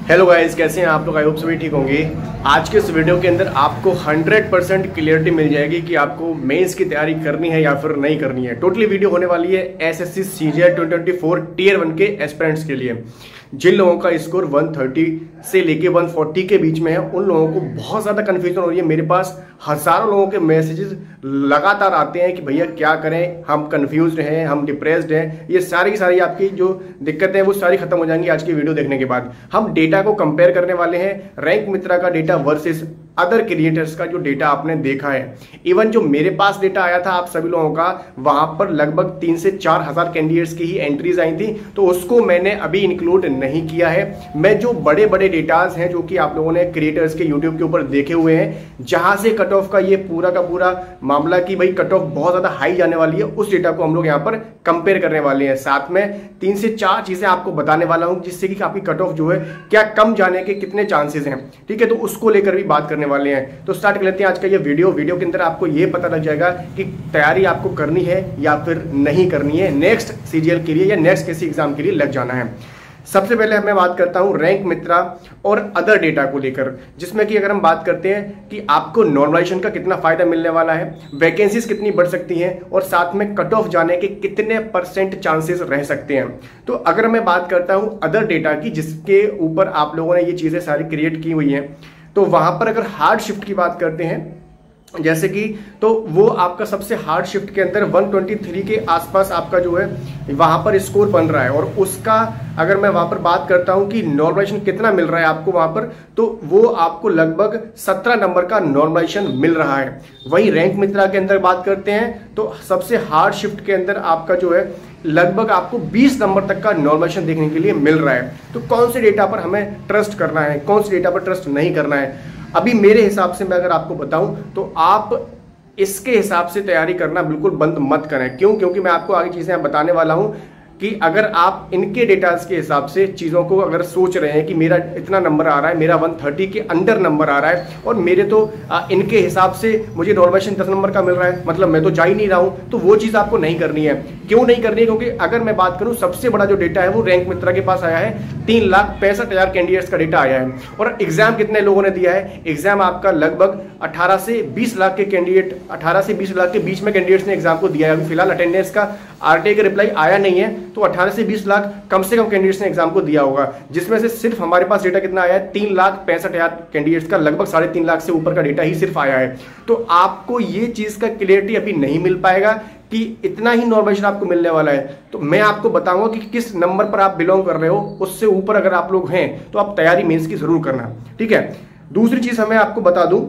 Hello guys, कैसे हैं आप लोग। आई होप सभी ठीक होंगे। आज के इस वीडियो के अंदर आपको 100% क्लियरिटी मिल जाएगी कि आपको मेंस की तैयारी करनी है या फिर नहीं करनी है। टोटली वीडियो होने वाली है एसएससी सीजीएल 2024 टियर 1 के एस्पिरेंट्स के लिए। जिन लोगों का स्कोर 130 से लेके 140 के बीच में है, उन लोगों को बहुत ज़्यादा कन्फ्यूजन हो रही है। मेरे पास हज़ारों लोगों के मैसेजेस लगातार आते हैं कि भैया क्या करें, हम कन्फ्यूज्ड हैं, हम डिप्रेस्ड हैं। ये सारी की सारी आपकी जो दिक्कतें हैं वो सारी खत्म हो जाएंगी आज की वीडियो देखने के बाद। हम डेटा को कंपेयर करने वाले हैं, रैंक मित्रा का डेटा वर्सेस अदर क्रिएटर्स का जो डेटा आपने देखा है। इवन जो मेरे पास डेटा आया था आप सभी लोगों का, वहां पर लगभग 3 से 4 हज़ार कैंडिडेट्स की ही एंट्रीज आई थी, तो उसको मैंने अभी इंक्लूड नहीं किया है। मैं जो बड़े बड़े डेटाज हैं जो कि आप लोगों ने क्रिएटर्स के यूट्यूब के ऊपर देखे हुए हैं, जहां से कट ऑफ का ये पूरा का पूरा मामला कि भाई कट ऑफ बहुत ज्यादा हाई जाने वाली है, उस डेटा को हम लोग यहाँ पर कंपेयर करने वाले हैं। साथ में 3 से 4 चीजें आपको बताने वाला हूं जिससे कि आपकी कट ऑफ जो है क्या कम जाने के कितने चांसेस हैं, ठीक है। तो उसको लेकर भी बात करने वाले हैं। तो स्टार्ट कर लेते हैं आज का ये वीडियो के अंदर आपको ये पता लग जाएगा कि तैयारी आपको करनी है या फिर नहीं करनी है, नेक्स्ट सीजीएल के लिए या नेक्स्ट किसी एग्जाम के लिए लग जाना है। सबसे पहले मैं बात करता हूं रैंक मित्रा और अदर डेटा को लेकर, जिसमें कि अगर हम बात करते हैं कि आपको नॉर्मलाइजेशन का कितना फायदा मिलने वाला है, वैकेंसीज कितनी बढ़ सकती हैं और साथ में कट ऑफ जाने के कितने % चांसेस रह सकते हैं। तो अगर मैं बात करता हूं अदर डेटा की, जिसके ऊपर आप लोगों ने ये चीजें सारी क्रिएट की हुई हैं, तो वहां पर अगर हार्ड शिफ्ट की बात करते हैं जैसे कि, तो वो आपका सबसे हार्ड शिफ्ट के अंदर 123 के आसपास आपका जो है वहां पर स्कोर बन रहा है। और उसका अगर मैं वहां पर बात करता हूं कि नॉर्मलाइजेशन कितना मिल रहा है आपको वहां पर, तो वो आपको लगभग 17 नंबर का नॉर्मलाइजेशन मिल रहा है। वहीं रैंक मित्रा के अंदर बात करते हैं तो सबसे हार्ड शिफ्ट के अंदर आपका जो है लगभग आपको 20 नंबर तक का नॉर्मलाइजेशन देखने के लिए मिल रहा है। तो कौन से डेटा पर हमें ट्रस्ट करना है, कौन से डेटा पर ट्रस्ट नहीं करना है, अभी मेरे हिसाब से मैं अगर आपको बताऊं तो आप इसके हिसाब से तैयारी करना बिल्कुल बंद मत करें। क्यों? क्योंकि मैं आपको आगे चीजें बताने वाला हूं कि अगर आप इनके डेटास के हिसाब से चीज़ों को अगर सोच रहे हैं कि मेरा इतना नंबर आ रहा है, मेरा 130 के अंडर नंबर आ रहा है और मेरे तो इनके हिसाब से मुझे नॉर्मलाइजेशन 10 नंबर का मिल रहा है, मतलब मैं तो जा ही नहीं रहा हूं, तो वो चीज़ आपको नहीं करनी है। क्यों नहीं करनी है? क्योंकि अगर मैं बात करूं सबसे बड़ा जो डेटा है वो रैंक मित्रा के पास आया है, 3,65,000 कैंडिडेट्स का डेटा आया है। और एग्जाम कितने लोगों ने दिया है? एग्जाम आपका लगभग 18 से 20 लाख के कैंडिडेट, 18 से 20 लाख के बीच में कैंडिडेट्स ने एग्जाम को दिया है। अभी फिलहाल अटेंडेंस का आरटीआई का रिप्लाई आया नहीं है, तो 18 से 20 लाख कम से कम कैंडिडेट्स ने एग्जाम को दिया होगा, जिसमें से सिर्फ हमारे पास डेटा कितना आया है? 3,65,000 कैंडिडेट्स का लगभग 3.5 लाख से ऊपर का डेटा ही सिर्फ आया है। तो आपको ये चीज का क्लियरिटी अभी नहीं मिल पाएगा कि इतना ही नॉर्मलाइजेशन आपको मिलने वाला है। तो मैं आपको बताऊंगा कि किस नंबर पर आप बिलोंग कर रहे हो, उससे ऊपर अगर आप लोग हैं तो आप तैयारी मेंस की जरूर करना, ठीक है। दूसरी चीज हमें आपको बता दूं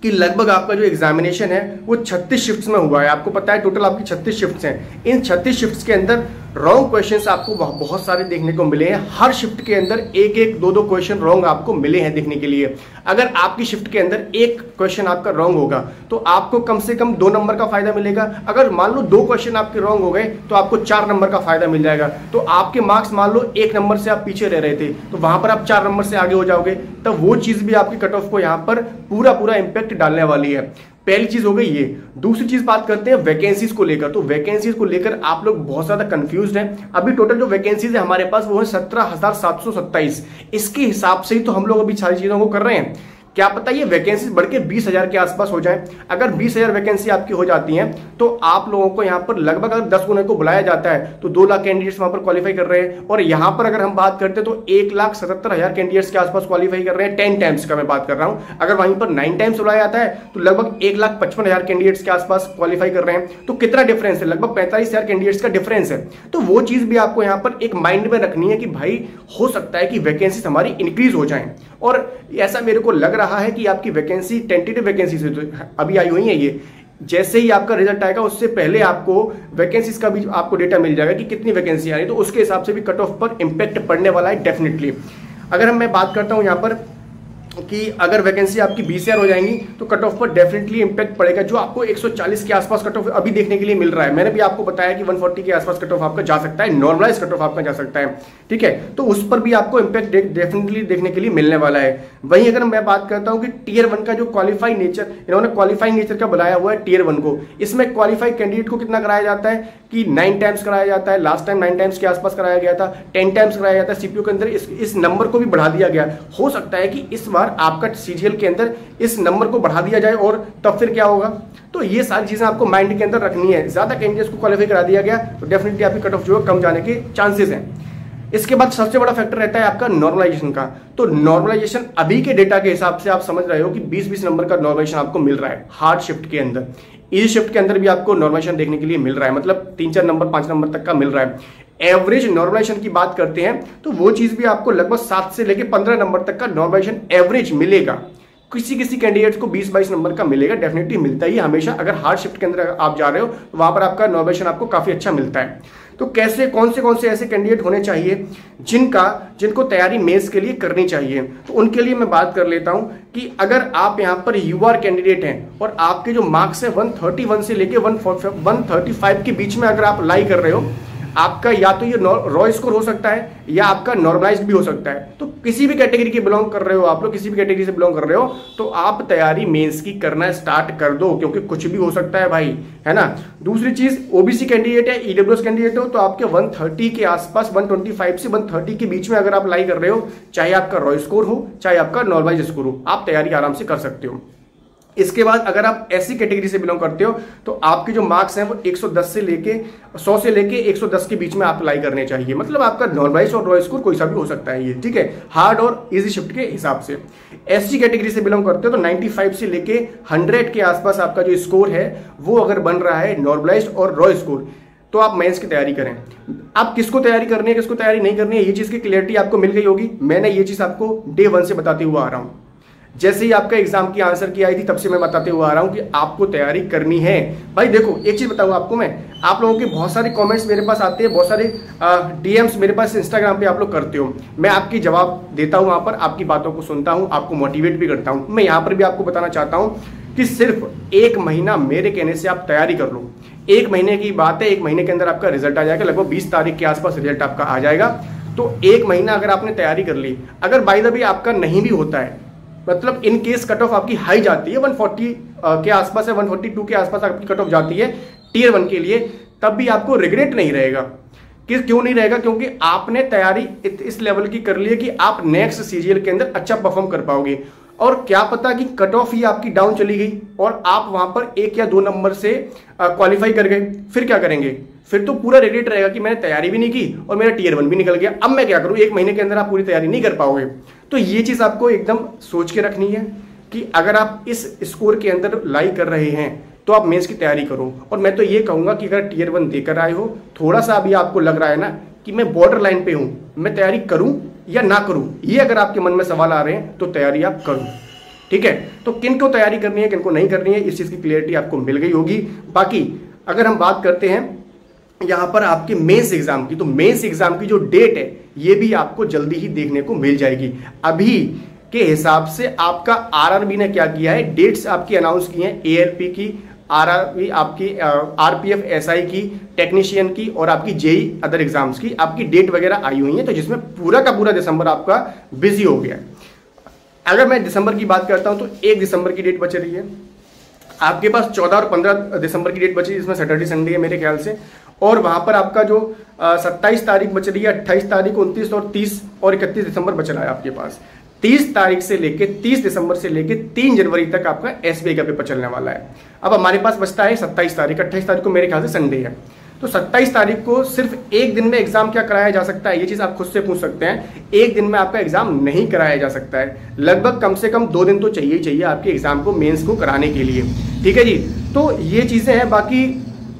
कि लगभग आपका जो एग्जामिनेशन है वो 36 शिफ्ट्स में हुआ है। आपको पता है टोटल आपकी 36 शिफ्ट्स हैं। इन 36 शिफ्ट्स के अंदर रॉन्ग क्वेश्चंस आपको बहुत सारे देखने को मिले हैं। हर शिफ्ट के अंदर एक एक दो क्वेश्चन रॉन्ग आपको मिले हैं देखने के लिए। अगर आपकी शिफ्ट के अंदर एक क्वेश्चन आपका रॉन्ग होगा तो आपको कम से कम 2 नंबर का फायदा मिलेगा। अगर मान लो 2 क्वेश्चन आपके रॉन्ग हो गए तो आपको 4 नंबर का फायदा मिल जाएगा। तो आपके मार्क्स मान लो 1 नंबर से आप पीछे रह रहे थे, तो वहां पर आप 4 नंबर से आगे हो जाओगे। तब वो चीज भी आपकी कट ऑफ को यहां पर पूरा इम्पैक्ट डालने वाली है। पहली चीज हो गई ये। दूसरी चीज बात करते हैं वैकेंसीज को लेकर। तो वैकेंसीज को लेकर आप लोग बहुत ज्यादा कंफ्यूज्ड हैं। अभी टोटल जो वैकेंसीज है हमारे पास वो है 17,727। इसके हिसाब से ही तो हम लोग अभी सारी चीजों को कर रहे हैं। क्या पता ये वैकेंसी बढ़ के 20,000 के आसपास हो जाए। अगर 20,000 वैकेंसी आपकी हो जाती हैं तो आप लोगों को यहाँ पर लगभग अगर 10 गुने को बुलाया जाता है तो 2 लाख कैंडिडेट्स वहां पर क्वालिफाई कर रहे हैं। और यहाँ पर अगर हम बात करते हैं तो 1,77,000 कैंडिडेट्स के आसपास क्वालिफाई कर रहे हैं। 10 टाइम्स का मैं बात कर रहा हूँ। अगर वहीं पर 9 टाइम्स बुलाया जाता है तो लगभग 1,55,000 कैंडिडेट्स के आसपास क्वालिफाई कर रहे हैं। तो कितना डिफरेंस है? लगभग 45,000 कैंडिडेट्स का डिफरेंस है। तो वो चीज भी आपको यहाँ पर एक माइंड में रखनी है कि भाई हो सकता है कि वैकेंसी हमारी इंक्रीज हो जाए। और ऐसा मेरे को लग रहा है कि आपकी वैकेंसी टेंटेटिव वैकेंसी से अभी आई हुई है ये, जैसे ही आपका रिजल्ट आएगा उससे पहले आपको वैकेंसीज का भी आपको डेटा मिल जाएगा कि कितनी वैकेंसी आ रही है। तो उसके हिसाब से भी कट ऑफ पर इंपैक्ट पड़ने वाला है डेफिनेटली। अगर मैं बात करता हूं यहाँ पर कि अगर वैकेंसी आपकी 20,000 हो जाएंगी तो कट ऑफ पर डेफिनेटली इंपैक्ट पड़ेगा, जो आपको 140 के आसपास कट ऑफ अभी देखने के लिए मिल रहा है। मैंने भी आपको बताया कि 140 के आसपास कट ऑफ आपका जा सकता है, नॉर्मलाइज कट ऑफ आपका जा सकता है, ठीक है। तो उस पर भी आपको इंपैक्ट डेफिनेटली देखने के लिए मिलने वाला है। वहीं अगर मैं बात करता हूं कि टियर 1 का जो क्वालिफाई नेचर, इन्होंने क्वालिफाइंग नेचर का बनाया हुआ है टियर 1 को, इसमें क्वालिफाई कैंडिडेट को कितना कराया जाता है कि 9 टाइम्स कराया जाता है। लास्ट टाइम 9 टाइम्स के आसपास कराया गया था, 10 टाइम्स कराया जाता है। सीपीयू के अंदर इस नंबर को भी बढ़ा दिया गया। हो सकता है कि इस बार आपका सीजीएल के अंदर इस नंबर को बढ़ा दिया जाए, और तब फिर क्या होगा। तो ये सारी चीजें आपको माइंड के अंदर रखनी है। ज्यादा कैंडिडेट्स को क्वालिफाई करा दिया गया तो डेफिनेटली आपकी कट ऑफ जो है कम जाने के चांसेस हैं। इसके बाद सबसे बड़ा फैक्टर रहता है आपका नॉर्मलाइजेशन का। तो नॉर्मलाइजेशन अभी के डेटा के हिसाब से आप समझ रहे हो कि 20-20 नंबर का नॉर्मलाइजेशन आपको मिल रहा है हार्ड शिफ्ट के अंदर। इजी शिफ्ट के अंदर भी आपको नॉर्मलाइजेशन देखने के लिए मिल रहा है, मतलब 3-4 नंबर 5 नंबर तक का मिल रहा है। एवरेज नॉर्मलाइजेशन की बात करते हैं तो वो चीज भी आपको लगभग 7 से लेकर 15 नंबर तक का नॉर्मलाइजेशन एवरेज मिलेगा। किसी किसी कैंडिडेट्स को 20-22 नंबर का मिलेगा, डेफिनेटली मिलता ही हमेशा। अगर हार्ड शिफ्ट के अंदर आप जा रहे हो तो वहां पर आपका नॉर्मलाइजेशन आपको काफी अच्छा मिलता है। तो कैसे कौन से ऐसे कैंडिडेट होने चाहिए जिनको तैयारी मेंस के लिए करनी चाहिए, तो उनके लिए मैं बात कर लेता हूं कि अगर आप यहां पर यूआर कैंडिडेट हैं और आपके जो मार्क्स है 131 से लेके 135 के बीच में अगर आप लाई कर रहे हो, आपका या तो ये रॉ स्कोर हो सकता है या आपका नॉर्मलाइज्ड भी हो सकता है। तो किसी भी कैटेगरी के बिलोंग कर रहे हो आप लोग, किसी भी कैटेगरी से बिलोंग कर रहे हो, तो आप तैयारी मेंस की करना स्टार्ट कर दो, क्योंकि कुछ भी हो सकता है भाई, है ना। दूसरी चीज, ओबीसी कैंडिडेट है, ईडब्ल्यूएस कैंडिडेट हो, तो आपके 130 के आसपास 125 से 130 के बीच में अगर आप लाई कर रहे हो, चाहे आपका रॉ स्कोर हो चाहे आपका नॉर्मलाइज स्कोर हो, आप तैयारी आराम से कर सकते हो। इसके बाद अगर आप ऐसी कैटेगरी से बिलोंग करते हो तो आपके जो मार्क्स हैं वो 110 से लेके 100 से लेके 110 के बीच में आप अप्लाई करने चाहिए। मतलब आपका नॉर्मलाइज और रॉ स्कोर कोई सा भी हो सकता है ये, ठीक है, हार्ड और इजी शिफ्ट के हिसाब से। एससी कैटेगरी से बिलोंग करते हो तो 95 से लेके 100 के आसपास आपका जो स्कोर है वो अगर बन रहा है नॉर्मलाइज और रॉ स्कोर, तो आप मेंस की तैयारी करें। आप किसको तैयारी करनी है किसको तैयारी नहीं करनी है, ये चीज की क्लियरिटी आपको मिल गई होगी। मैंने ये चीज आपको डे 1 से बताते हुए आ रहा हूं। जैसे ही आपका एग्जाम की आंसर की आई थी तब से मैं बताते हुए आ रहा हूं कि आपको तैयारी करनी है। भाई देखो एक चीज बताऊं आपको मैं, आप लोगों के बहुत सारे कमेंट्स मेरे पास आते हैं, बहुत सारे डीएम्स मेरे पास इंस्टाग्राम पे आप लोग करते हो, मैं आपकी जवाब देता हूं, वहां पर आपकी बातों को सुनता हूं, आपको मोटिवेट भी करता हूं। मैं यहाँ पर भी आपको बताना चाहता हूं कि सिर्फ 1 महीना मेरे कहने से आप तैयारी कर लो। 1 महीने की बात है, 1 महीने के अंदर आपका रिजल्ट आ जाएगा, लगभग 20 तारीख के आसपास रिजल्ट आपका आ जाएगा। तो 1 महीना अगर आपने तैयारी कर ली, अगर बाय द वे आपका नहीं भी होता है, मतलब इन केस कट ऑफ आपकी हाई जाती है 140 के आसपास है, 142 के आसपास आपकी कट ऑफ जाती है टियर 1 के लिए, तब भी आपको रिग्रेट नहीं रहेगा। क्यों नहीं रहेगा? क्योंकि आपने तैयारी इस लेवल की कर ली है कि आप नेक्स्ट सीजीएल के अंदर अच्छा परफॉर्म कर पाओगे। और क्या पता कि कट ऑफ ही आपकी डाउन चली गई और आप वहां पर 1 या 2 नंबर से क्वालिफाई कर गए, फिर क्या करेंगे? फिर तो पूरा रिग्रेट रहेगा कि मैंने तैयारी भी नहीं की और मेरा टियर 1 भी निकल गया, अब मैं क्या करूं? 1 महीने के अंदर आप पूरी तैयारी नहीं कर पाओगे। तो ये चीज आपको एकदम सोच के रखनी है कि अगर आप इस स्कोर के अंदर लाई कर रहे हैं तो आप मेंस की तैयारी करो। और मैं तो ये कहूंगा कि अगर टियर 1 देकर आए हो, थोड़ा सा अभी आपको लग रहा है ना कि मैं बॉर्डर लाइन पे हूं, मैं तैयारी करूं या ना करूं, ये अगर आपके मन में सवाल आ रहे हैं तो तैयारी आप करो, ठीक है। तो किन को तैयारी करनी है किन को नहीं करनी है, इस चीज की क्लियरिटी आपको मिल गई होगी। बाकी अगर हम बात करते हैं यहां पर आपके मेंस एग्जाम की, तो मेंस एग्जाम की जो डेट है ये भी आपको जल्दी ही देखने को मिल जाएगी। अभी के हिसाब से आपका आरआरबी ने क्या किया है, डेट्स आपकी अनाउंस की हैं, एएलपी की, आरआरबी आपकी, आरपीएफ एसआई की, टेक्नीशियन की और आपकी जेई अदर एग्जाम्स की आपकी डेट वगैरह आई हुई है, तो जिसमें पूरा का पूरा दिसंबर आपका बिजी हो गया है। अगर मैं दिसंबर की बात करता हूं तो 1 दिसंबर की डेट बच रही है आपके पास, 14 और 15 दिसंबर की डेट बची, जिसमें सैटरडे संडे है मेरे ख्याल से। और वहां पर आपका जो 27 तारीख बच रही है, 28 तारीख, 29 और 30 और 31 दिसंबर बच रहा है आपके पास। 30 तारीख से लेके 30 दिसंबर से लेके 3 जनवरी तक आपका एसबीआई का पेपर चलने वाला है। अब हमारे पास बचता है 27 तारीख, 28 तारीख को मेरे ख्याल से संडे है, तो 27 तारीख को सिर्फ 1 दिन में एग्जाम क्या कराया जा सकता है, ये चीज आप खुद से पूछ सकते हैं। 1 दिन में आपका एग्जाम नहीं कराया जा सकता है, लगभग कम से कम 2 दिन तो चाहिए ही चाहिए आपके एग्जाम को, मेंस को कराने के लिए, ठीक है जी। तो ये चीजें हैं, बाकी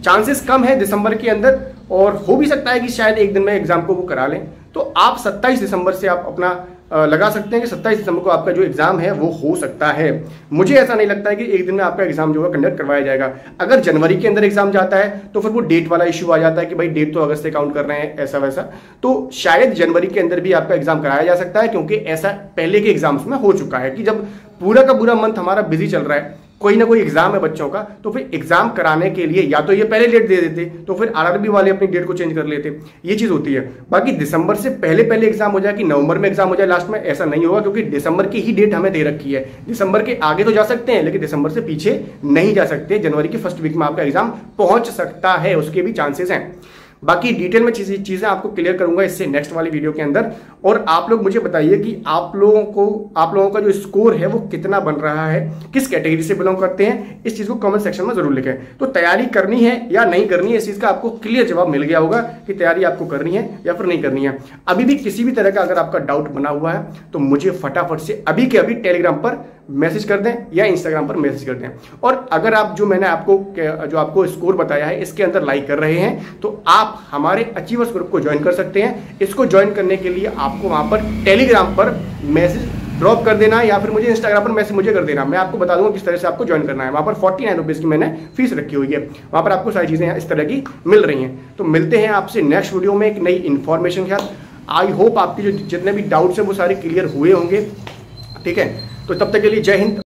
चांसेस कम है दिसंबर के अंदर, और हो भी सकता है कि शायद 1 दिन में एग्जाम को वो करा लें, तो आप 27 दिसंबर से आप अपना लगा सकते हैं कि 27 दिसंबर को आपका जो एग्जाम है वो हो सकता है। मुझे ऐसा नहीं लगता है कि एक दिन में आपका एग्जाम जो है कंडक्ट करवाया जाएगा। अगर जनवरी के अंदर एग्जाम जाता है तो फिर वो डेट वाला इश्यू आ जाता है कि भाई डेट तो अगस्त से काउंट कर रहे हैं, ऐसा वैसा। तो शायद जनवरी के अंदर भी आपका एग्जाम कराया जा सकता है, क्योंकि ऐसा पहले के एग्जाम्स में हो चुका है कि जब पूरा का पूरा मंथ हमारा बिजी चल रहा है, कोई ना कोई एग्जाम है बच्चों का, तो फिर एग्जाम कराने के लिए या तो ये पहले डेट दे देते, तो फिर आरआरबी वाले अपनी डेट को चेंज कर लेते। ये चीज होती है। बाकी दिसंबर से पहले पहले एग्जाम हो जाए कि नवंबर में एग्जाम हो जाए लास्ट में, ऐसा नहीं होगा, क्योंकि दिसंबर की ही डेट हमें दे रखी है। दिसंबर के आगे तो जा सकते हैं, लेकिन दिसंबर से पीछे नहीं जा सकते। जनवरी की फर्स्ट वीक में आपका एग्जाम पहुंच सकता है, उसके भी चांसेस हैं। बाकी डिटेल में चीजें आपको क्लियर करूंगा इससे नेक्स्ट वाली वीडियो के अंदर। और आप लोग मुझे बताइए कि आप लोगों का जो स्कोर है वो कितना बन रहा है, किस कैटेगरी से बिलोंग करते हैं, इस चीज को कमेंट सेक्शन में जरूर लिखें। तो तैयारी करनी है या नहीं करनी है, इस चीज का आपको क्लियर जवाब मिल गया होगा कि तैयारी आपको करनी है या फिर नहीं करनी है। अभी भी किसी भी तरह का अगर आपका डाउट बना हुआ है तो मुझे फटाफट से अभी के अभी टेलीग्राम पर मैसेज कर दें या इंस्टाग्राम पर मैसेज कर दें। और अगर आप जो मैंने आपको स्कोर बताया है इसके अंदर लाइक कर रहे हैं तो आप हमारे अचीवर्स ग्रुप को ज्वाइन कर सकते हैं। इसको ज्वाइन करने के लिए आपको वहां पर टेलीग्राम पर मैसेज ड्रॉप कर देना या फिर मुझे इंस्टाग्राम पर मैसेज मुझे कर देना। मैं आपको बता दूंगा किस तरह से आपको ज्वाइन करना है। वहां पर 49 रुपीज की मैंने फीस रखी हुई है, वहां पर आपको सारी चीजें इस तरह की मिल रही हैं। तो मिलते हैं आपसे नेक्स्ट वीडियो में एक नई इन्फॉर्मेशन के साथ। आई होप आपके जो जितने भी डाउट्स हैं वो सारे क्लियर हुए होंगे। ठीक है, तो तब तक के लिए जय हिंद।